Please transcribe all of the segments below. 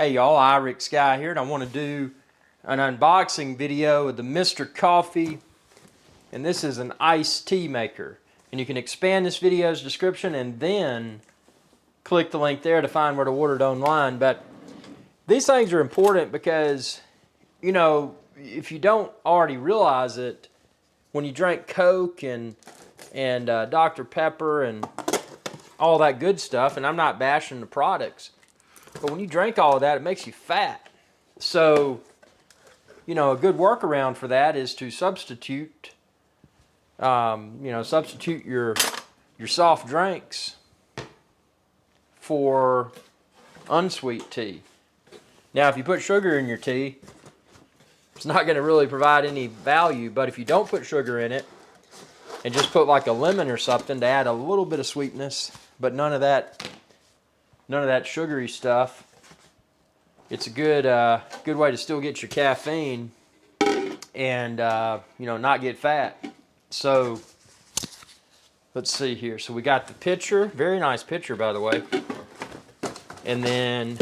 Hey y'all, Iric Guy here, and I want to do an unboxing video of the Mr. Coffee, and this is an iced tea maker. And you can expand this video's description and then click the link there to find where to order it online. But these things are important because, you know, if you don't already realize it, when you drink Coke and Dr. Pepper and all that good stuff, and I'm not bashing the products, but when you drink all of that, it makes you fat. So, you know, a good workaround for that is to substitute, substitute your soft drinks for unsweet tea. Now, if you put sugar in your tea, it's not going to really provide any value, but if you don't put sugar in it and just put like a lemon or something to add a little bit of sweetness, but none of that sugary stuff, it's a good way to still get your caffeine and not get fat. So let's see here. So we got the pitcher, very nice pitcher by the way, and then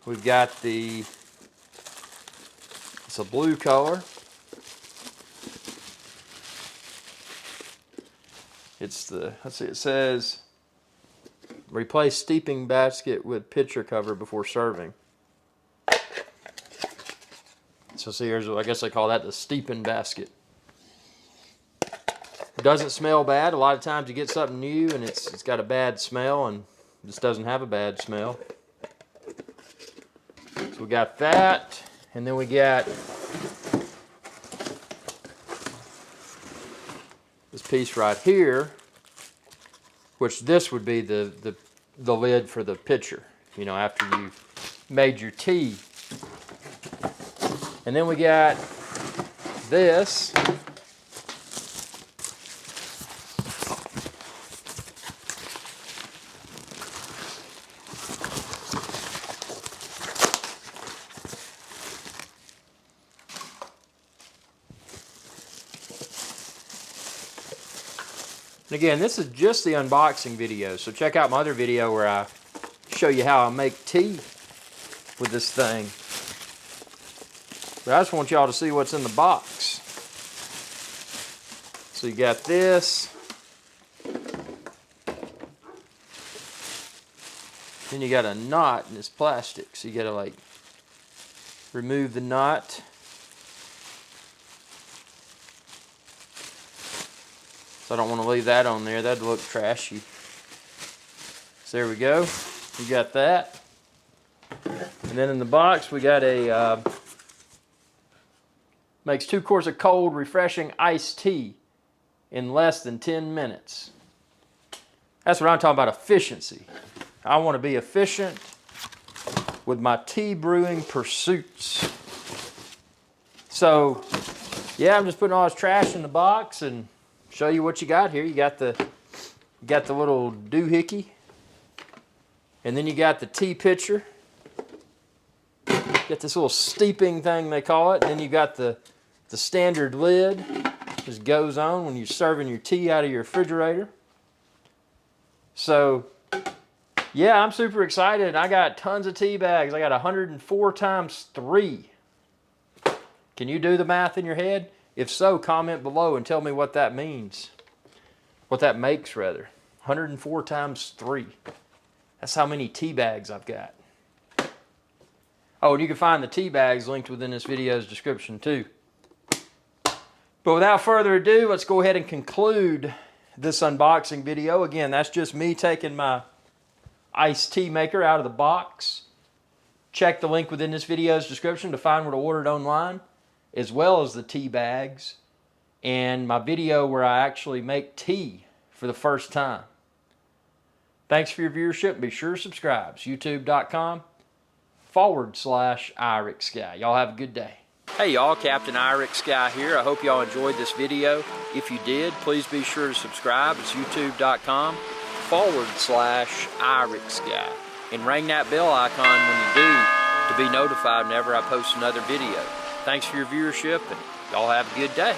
we've got it's a blue color. It's let's see, it says replace steeping basket with pitcher cover before serving. So see, here's, I guess they call that the steeping basket. It doesn't smell bad. A lot of times you get something new and it's got a bad smell, and this doesn't have a bad smell. So we got that, and then we got this piece right here, which this would be the lid for the pitcher, you know, after you made your tea. And then we got this. And again, this is just the unboxing video, so check out my other video where I show you how I make tea with this thing. But I just want y'all to see what's in the box. So you got this. Then you got a knot in this plastic, so you got to like remove the knot. So I don't want to leave that on there. That'd look trashy. So there we go. You got that. And then in the box we got a makes 2 quarts of cold, refreshing iced tea in less than 10 minutes. That's what I'm talking about, efficiency. I want to be efficient with my tea brewing pursuits. So, yeah, I'm just putting all this trash in the box and show you what you got here. You got the little doohickey, and then you got the tea pitcher. Got this little steeping thing they call it, and then you got the standard lid. Just goes on when you're serving your tea out of your refrigerator. So yeah, I'm super excited. I got tons of tea bags. I got 104 times 3. Can you do the math in your head? If so, comment below and tell me what that means. What that makes, rather. 104 times 3. That's how many tea bags I've got. Oh, and you can find the tea bags linked within this video's description too. But without further ado, let's go ahead and conclude this unboxing video. Again, that's just me taking my iced tea maker out of the box. Check the link within this video's description to find where to order it online, as well as the tea bags and my video where I actually make tea for the first time. Thanks for your viewership. Be sure to subscribe. It's youtube.com/IricSky. Y'all have a good day. Hey y'all, Captain Iric Guy here. I hope y'all enjoyed this video. If you did, please be sure to subscribe. It's youtube.com/IricSky. And ring that bell icon when you do to be notified whenever I post another video. Thanks for your viewership, and y'all have a good day.